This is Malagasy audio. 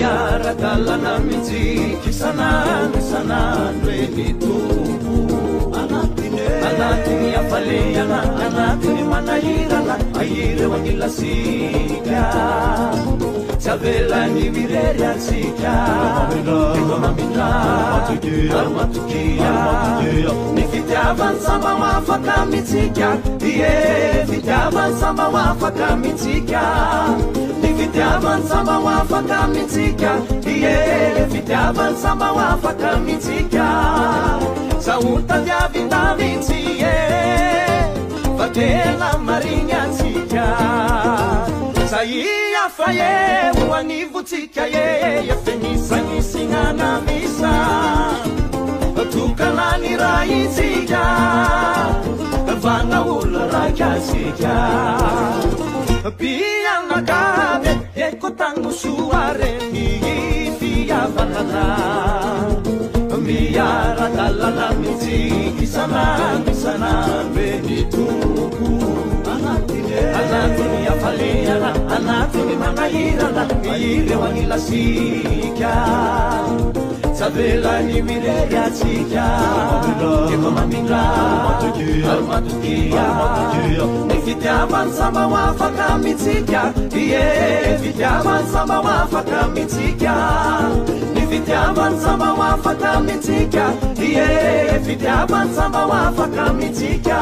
miarakalana mitsika sanandro eny tompo anatiny afaleana anatiny manahirana ahireo agnilasika tsy avelany mirery atsika efa mamindra ary matokia ny fitiavany samba hoafaka mitsika ie fitiavany samba hoafaka mitsika ny fitiavany samba hoafaka mitsika ie fitiavany samba hoafaka mitsika saotadiavinda mitsy e fa tena mariny atsika saia fa e ho anivotsika e efenisanisignana misa tokanany raha itsika vana olo raika atsika pianakabe eko tagnosoare ny fiavanana miaradalana mitsika isanandro eny tompo anatiny afaleana anatiny manahirana ireo agnilasika tsy avelany mirery atsika efa mamindra ary matokia ny fitiavany samba hoafaka mitsika ie fitiavany samba hoafaka mitsika ny fitiavany samba hoafaka mitsika ie fitiavany samba hoafaka mitsika